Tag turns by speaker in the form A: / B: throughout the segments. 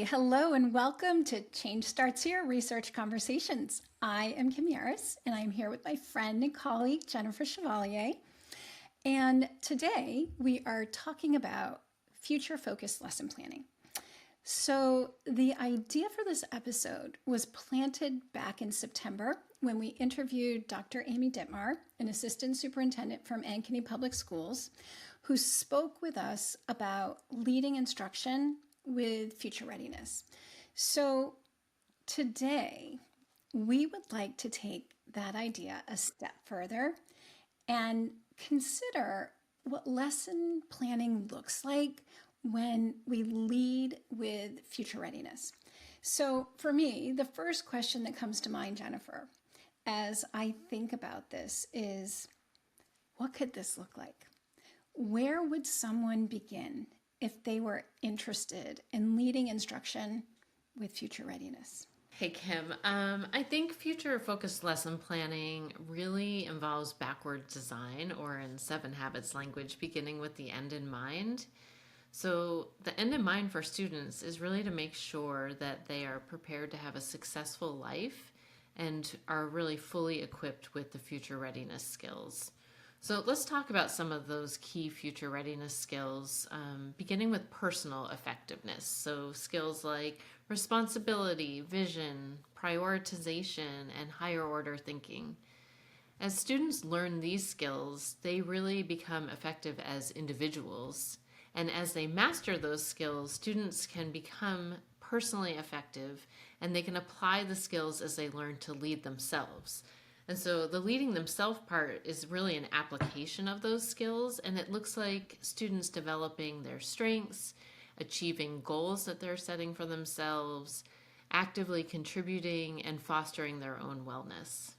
A: Hello and welcome to Change Starts Here Research Conversations. I am Kim Yaris and I'm here with my friend and colleague Jennifer Chevalier. And today we are talking about future-focused lesson planning. So the idea for this episode was planted back in September when we interviewed Dr. Amy Dittmar, an assistant superintendent from Ankeny Public Schools, who spoke with us about leading instruction with future readiness. So today, we would like to take that idea a step further and consider what lesson planning looks like when we lead with future readiness. So for me, the first question that comes to mind, Jennifer, as I think about this is, what could this look like? Where would someone begin if they were interested in leading instruction with future readiness?
B: Hey, Kim. I think future-focused lesson planning really involves backward design, or in Seven Habits language, beginning with the end in mind. So the end in mind for students is really to make sure that they are prepared to have a successful life and are really fully equipped with the future readiness skills. So let's talk about some of those key future readiness skills, beginning with personal effectiveness. So skills like responsibility, vision, prioritization, and higher order thinking. As students learn these skills, they really become effective as individuals. And as they master those skills, students can become personally effective and they can apply the skills as they learn to lead themselves. And so the leading themselves part is really an application of those skills, and it looks like students developing their strengths, achieving goals that they're setting for themselves, actively contributing, and fostering their own wellness.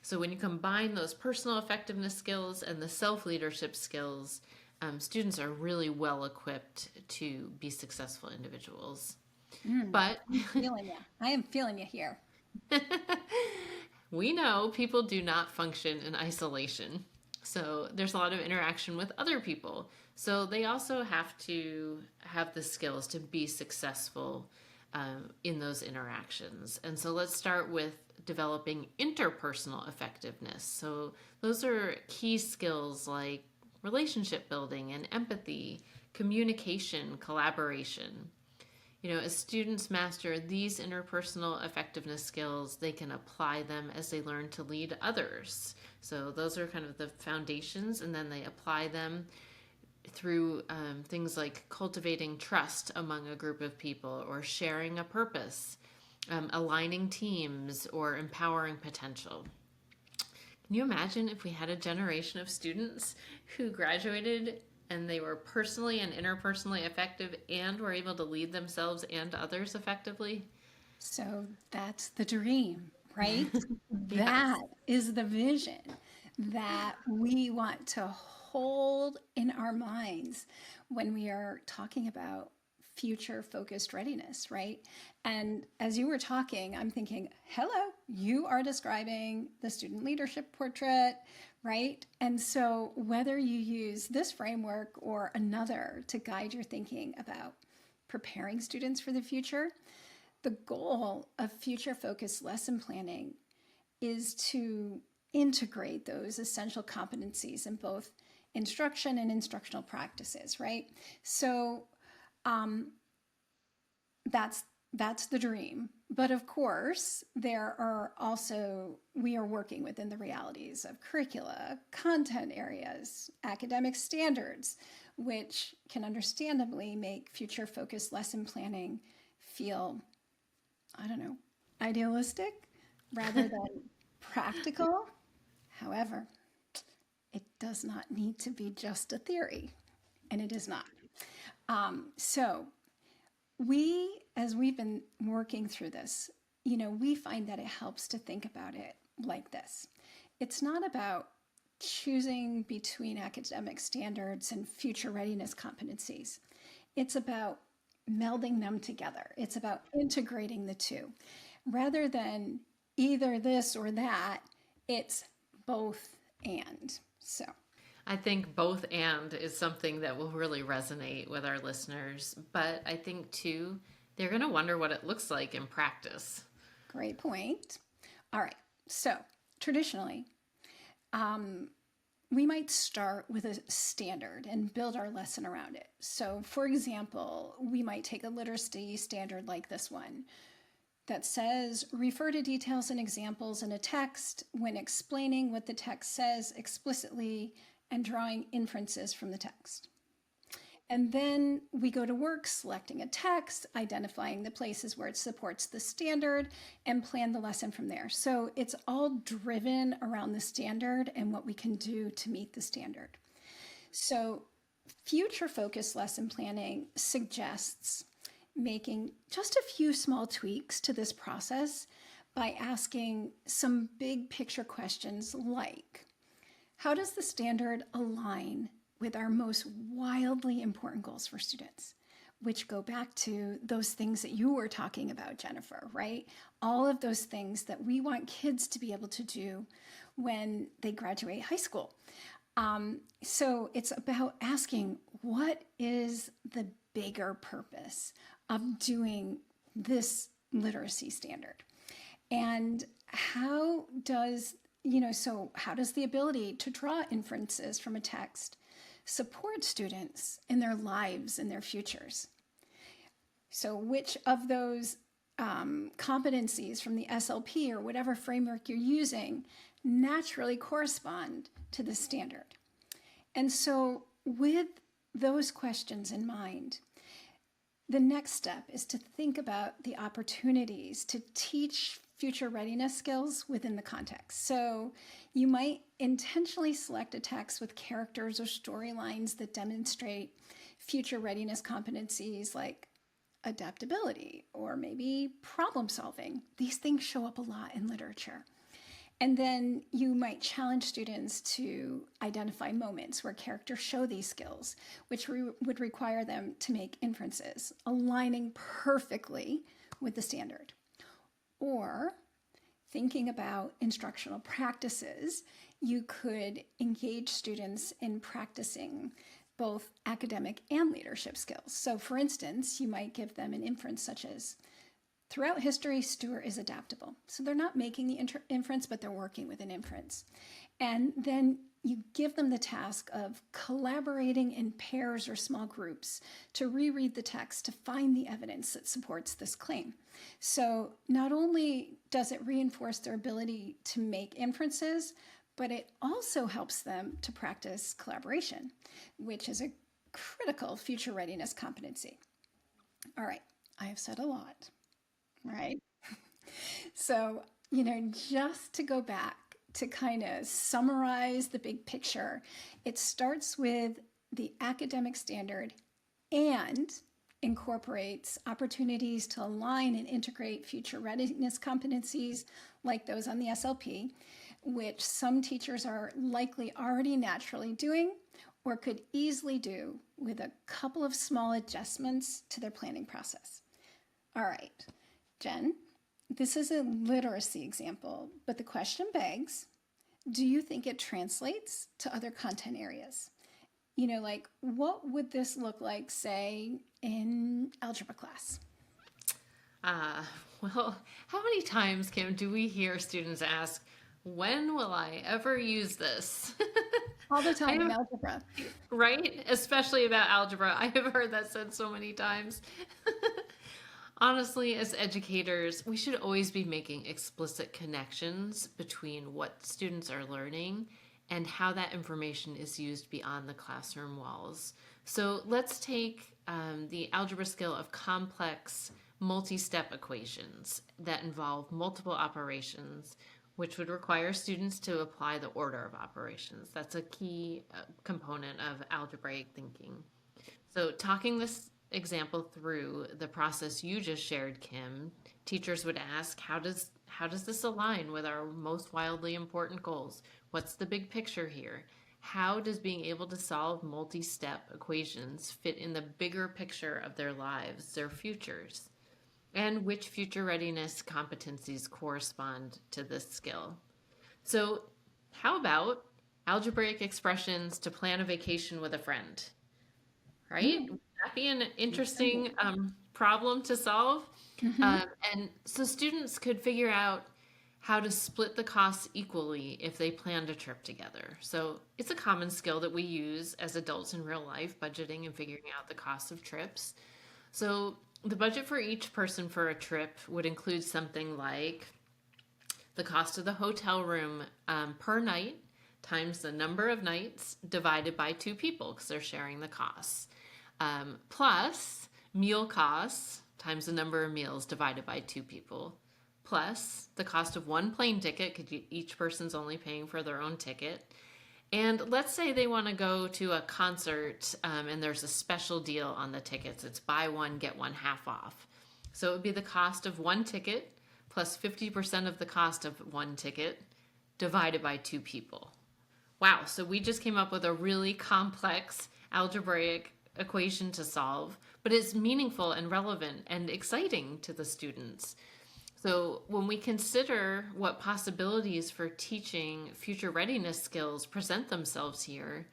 B: So when you combine those personal effectiveness skills and the self-leadership skills, students are really well equipped to be successful individuals. But
A: I am feeling you here.
B: We know people do not function in isolation. So there's a lot of interaction with other people. So they also have to have the skills to be successful in those interactions. And so let's start with developing interpersonal effectiveness. So those are key skills like relationship building and empathy, communication, collaboration. As students master these interpersonal effectiveness skills, they can apply them as they learn to lead others. So those are kind of the foundations, and then they apply them through things like cultivating trust among a group of people, or sharing a purpose, aligning teams, or empowering potential. Can you imagine if we had a generation of students who graduated and they were personally and interpersonally effective and were able to lead themselves and others effectively?
A: So that's the dream, right?
B: Yes.
A: That is the vision that we want to hold in our minds when we are talking about future-focused readiness, right? And as you were talking, I'm thinking, hello, you are describing the student leadership portrait, right? And so whether you use this framework or another to guide your thinking about preparing students for the future, the goal of future-focused lesson planning is to integrate those essential competencies in both instruction and instructional practices, right? So that's the dream. But of course, we are working within the realities of curricula, content areas, academic standards, which can understandably make future-focused lesson planning feel, idealistic rather than practical. However, it does not need to be just a theory, and it is not. So as we've been working through this, we find that it helps to think about it like this. It's not about choosing between academic standards and future readiness competencies. It's about melding them together. It's about integrating the two. Rather than either this or that, it's both and. So
B: I think both and is something that will really resonate with our listeners. But I think too, They're going to wonder what it looks like in practice.
A: Great point. All right. So traditionally, we might start with a standard and build our lesson around it. So, for example, we might take a literacy standard like this one that says refer to details and examples in a text when explaining what the text says explicitly and drawing inferences from the text. And then we go to work selecting a text, identifying the places where it supports the standard, and plan the lesson from there. So it's all driven around the standard and what we can do to meet the standard. So future focused lesson planning suggests making just a few small tweaks to this process by asking some big picture questions like, how does the standard align with our most wildly important goals for students, which go back to those things that you were talking about, Jennifer, right? All of those things that we want kids to be able to do when they graduate high school. So it's about asking, what is the bigger purpose of doing this literacy standard? And how does, how does the ability to draw inferences from a text support students in their lives and their futures? So which of those competencies from the SLP or whatever framework you're using naturally correspond to the standard? And so with those questions in mind, the next step is to think about the opportunities to teach future readiness skills within the context. So you might intentionally select a text with characters or storylines that demonstrate future readiness competencies like adaptability or maybe problem solving. These things show up a lot in literature. And then you might challenge students to identify moments where characters show these skills, which would require them to make inferences, aligning perfectly with the standard. Or thinking about instructional practices, you could engage students in practicing both academic and leadership skills. So for instance, you might give them an inference such as, throughout history, Stuart is adaptable. So they're not making the inference, but they're working with an inference. And then you give them the task of collaborating in pairs or small groups to reread the text to find the evidence that supports this claim. So not only does it reinforce their ability to make inferences, but it also helps them to practice collaboration, which is a critical future readiness competency. All right, I have said a lot, right? So, just to go back to kind of summarize the big picture, it starts with the academic standard and incorporates opportunities to align and integrate future readiness competencies like those on the SLP, which some teachers are likely already naturally doing or could easily do with a couple of small adjustments to their planning process. All right, Jen, this is a literacy example, but the question begs, do you think it translates to other content areas? Like what would this look like, say, in algebra class?
B: Well, how many times, Kim, do we hear students ask, when will I ever use this?
A: All the time in algebra.
B: Right? Especially about algebra. I have heard that said so many times. Honestly, as educators, we should always be making explicit connections between what students are learning and how that information is used beyond the classroom walls. So let's take the algebra skill of complex multi-step equations that involve multiple operations, which would require students to apply the order of operations. That's a key component of algebraic thinking. So talking this example through the process you just shared, Kim, teachers would ask, how does this align with our most wildly important goals? What's the big picture here? How does being able to solve multi-step equations fit in the bigger picture of their lives, their futures? And which future readiness competencies correspond to this skill? So how about algebraic expressions to plan a vacation with a friend? Right? Would that be an interesting problem to solve.
A: Mm-hmm.
B: And so students could figure out how to split the costs equally if they planned a trip together. So it's a common skill that we use as adults in real life, budgeting and figuring out the cost of trips. So the budget for each person for a trip would include something like the cost of the hotel room per night times the number of nights divided by two people because they're sharing the costs, plus meal costs times the number of meals divided by two people, plus the cost of one plane ticket because each person's only paying for their own ticket. And let's say they want to go to a concert and there's a special deal on the tickets. It's buy one, get one half off. So it would be the cost of one ticket plus 50% of the cost of one ticket divided by two people. Wow, so we just came up with a really complex algebraic equation to solve, but it's meaningful and relevant and exciting to the students. So when we consider what possibilities for teaching future readiness skills present themselves here,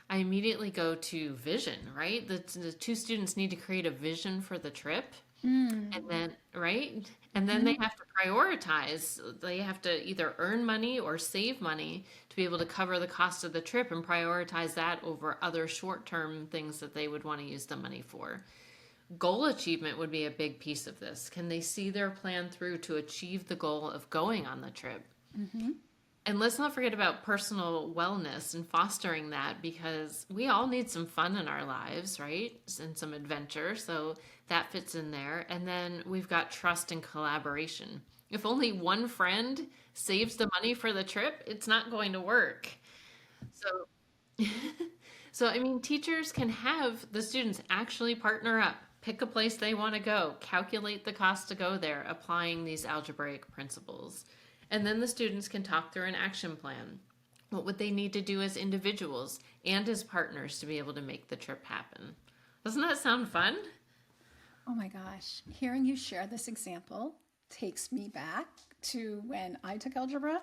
B: I immediately go to vision, right? The two students need to create a vision for the trip. And then, right? And then they have to prioritize. They have to either earn money or save money to be able to cover the cost of the trip and prioritize that over other short-term things that they would want to use the money for. Goal achievement would be a big piece of this. Can they see their plan through to achieve the goal of going on the trip?
A: Mm-hmm.
B: And let's not forget about personal wellness and fostering that, because we all need some fun in our lives, right? And some adventure. So that fits in there. And then we've got trust and collaboration. If only one friend saves the money for the trip, it's not going to work. So, so I mean, teachers can have the students actually partner up, pick a place they want to go, calculate the cost to go there, applying these algebraic principles. And then the students can talk through an action plan. What would they need to do as individuals and as partners to be able to make the trip happen? Doesn't that sound fun?
A: Oh my gosh. Hearing you share this example takes me back to when I took algebra,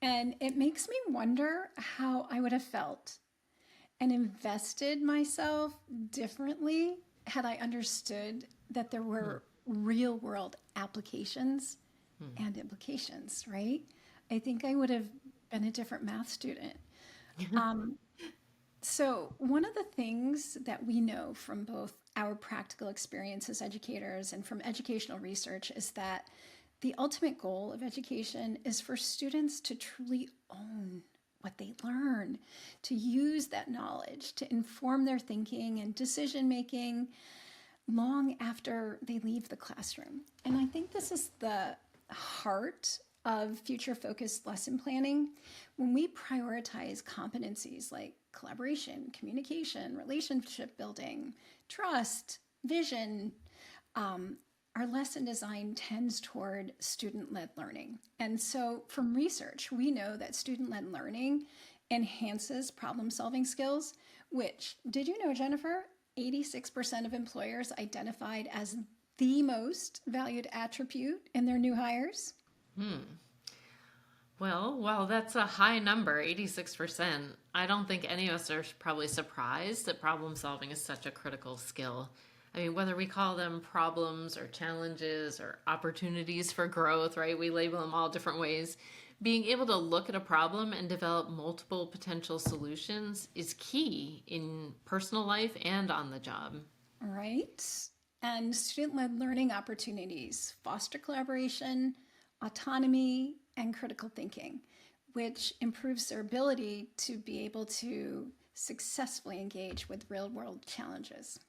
A: and it makes me wonder how I would have felt and invested myself differently had I understood that there were real world applications and implications, right? I think I would have been a different math student. Um, so, one of the things that we know from both our practical experience as educators and from educational research is that the ultimate goal of education is for students to truly own what they learn, to use that knowledge to inform their thinking and decision making long after they leave the classroom. And I think this is the heart of future focused lesson planning. When we prioritize competencies like collaboration, communication, relationship building, trust, vision, our lesson design tends toward student-led learning. And so from research, we know that student-led learning enhances problem-solving skills, which, did you know, Jennifer, 86% of employers identified as the most valued attribute in their new hires?
B: Well, while that's a high number, 86%, I don't think any of us are probably surprised that problem solving is such a critical skill. I mean, whether we call them problems or challenges or opportunities for growth, right? We label them all different ways. Being able to look at a problem and develop multiple potential solutions is key in personal life and on the job.
A: Right. And student-led learning opportunities foster collaboration, autonomy, and critical thinking, which improves their ability to be able to successfully engage with real-world challenges.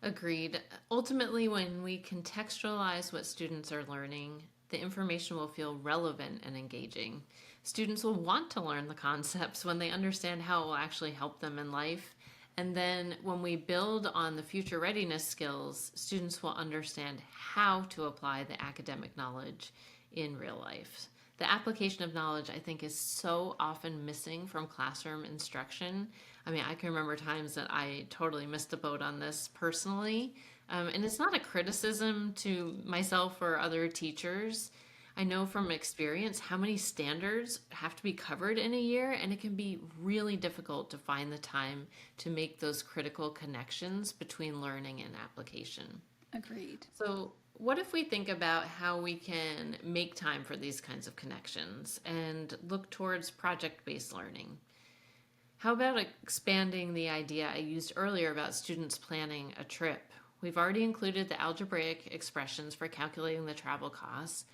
B: Agreed. Ultimately, when we contextualize what students are learning, the information will feel relevant and engaging. Students will want to learn the concepts when they understand how it will actually help them in life. And then when we build on the future readiness skills, students will understand how to apply the academic knowledge in real life. The application of knowledge, I think, is so often missing from classroom instruction. I mean, I can remember times that I totally missed the boat on this personally. And it's not a criticism to myself or other teachers. I know from experience how many standards have to be covered in a year, and it can be really difficult to find the time to make those critical connections between learning and application.
A: Agreed.
B: So, what if we think about how we can make time for these kinds of connections and look towards project based learning? How about expanding the idea I used earlier about students planning a trip? We've already included the algebraic expressions for calculating the travel costs,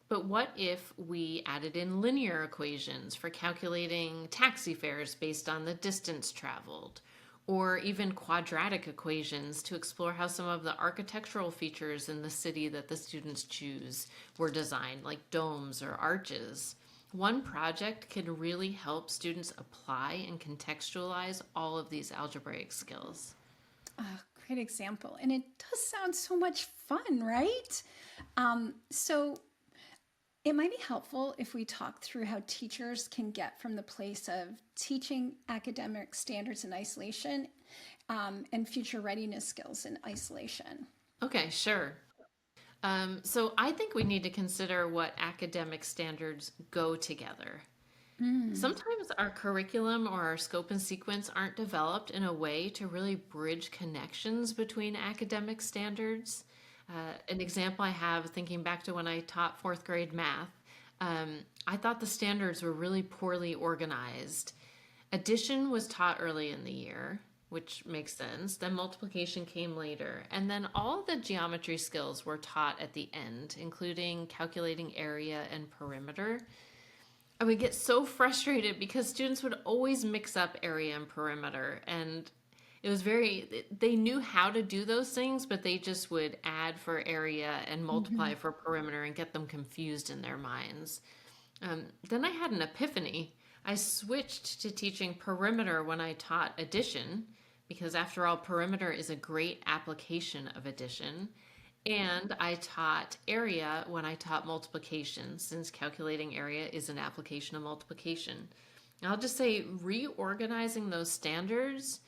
B: but what if we added in linear equations for calculating taxi fares based on the distance traveled? Or even quadratic equations to explore how some of the architectural features in the city that the students choose were designed, like domes or arches. One project can really help students apply and contextualize all of these algebraic skills.
A: Great example. And it does sound so much fun, right? So it might be helpful if we talk through how teachers can get from the place of teaching academic standards in isolation and future readiness skills in isolation.
B: Okay, sure. So I think we need to consider what academic standards go together.
A: Mm.
B: Sometimes our curriculum or our scope and sequence aren't developed in a way to really bridge connections between academic standards. An example I have thinking back to when I taught fourth grade math, I thought the standards were really poorly organized. Addition was taught early in the year, which makes sense. Then multiplication came later. And then all the geometry skills were taught at the end, including calculating area and perimeter. I would get so frustrated because students would always mix up area and perimeter. And they knew how to do those things, but they just would add for area and multiply
A: Mhm.
B: for perimeter and get them confused in their minds. Then I had an epiphany. I switched to teaching perimeter when I taught addition, because after all, perimeter is a great application of addition. And I taught area when I taught multiplication, since calculating area is an application of multiplication. And I'll just say, reorganizing those standards,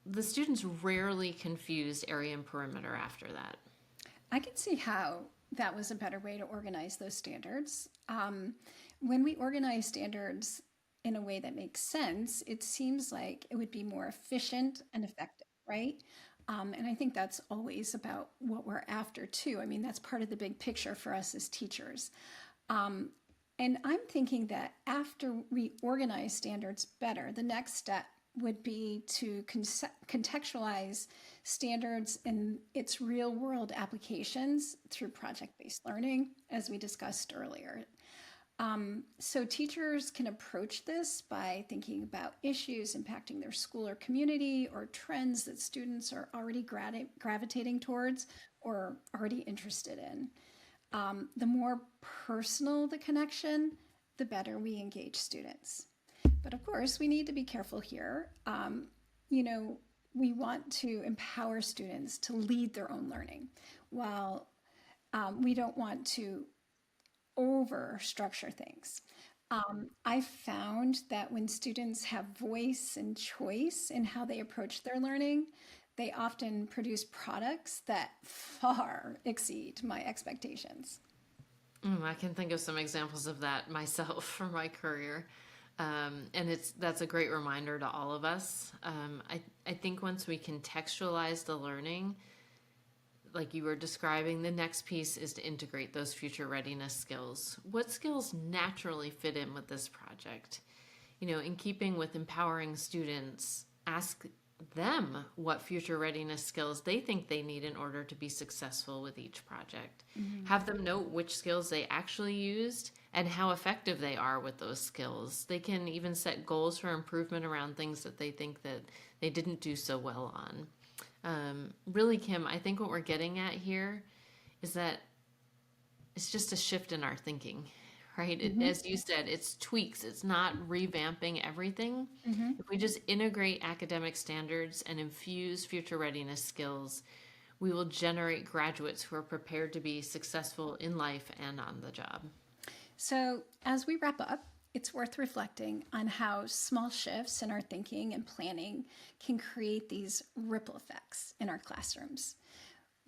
B: the students rarely confused area and perimeter after that.
A: I can see how that was a better way to organize those standards. When we organize standards in a way that makes sense, it seems like it would be more efficient and effective, right? And I think that's always about what we're after, too. I mean, that's part of the big picture for us as teachers. Um, and I'm thinking that after we organize standards better, the next step would be to contextualize standards in its real world applications through project based learning, as we discussed earlier. So teachers can approach this by thinking about issues impacting their school or community or trends that students are already gravitating towards or already interested in. The more personal the connection, the better we engage students. But of course, we need to be careful here. You know, we want to empower students to lead their own learning, while we don't want to over structure things. I found that when students have voice and choice in how they approach their learning, they often produce products that far exceed my expectations.
B: I can think of some examples of that myself from my career. And that's a great reminder to all of us. I think once we contextualize the learning, like you were describing, the next piece is to integrate those future readiness skills. What skills naturally fit in with this project? In keeping with empowering students, ask them what future readiness skills they think they need in order to be successful with each project.
A: Mhm.
B: Have them note which skills they actually used and how effective they are with those skills. They can even set goals for improvement around things that they think that they didn't do so well on. Really, Kim, I think what we're getting at here is that it's just a shift in our thinking, right?
A: Mhm.
B: As you said, it's tweaks, it's not revamping everything.
A: Mhm.
B: If we just integrate academic standards and infuse future readiness skills, we will generate graduates who are prepared to be successful in life and on the job.
A: So, as we wrap up, it's worth reflecting on how small shifts in our thinking and planning can create these ripple effects in our classrooms.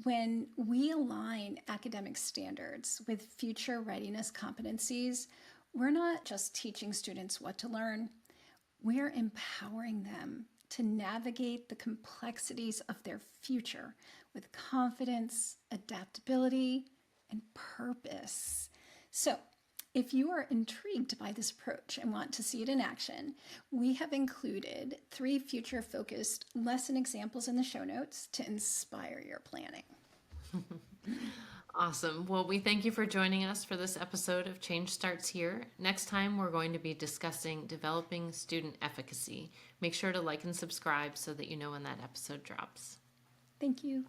A: When we align academic standards with future readiness competencies, we're not just teaching students what to learn, we're empowering them to navigate the complexities of their future with confidence, adaptability, and purpose. So, if you are intrigued by this approach and want to see it in action, we have included 3 future-focused lesson examples in the show notes to inspire your planning.
B: Awesome. Well, we thank you for joining us for this episode of Change Starts Here. Next time, we're going to be discussing developing student efficacy. Make sure to like and subscribe so that you know when that episode drops.
A: Thank you.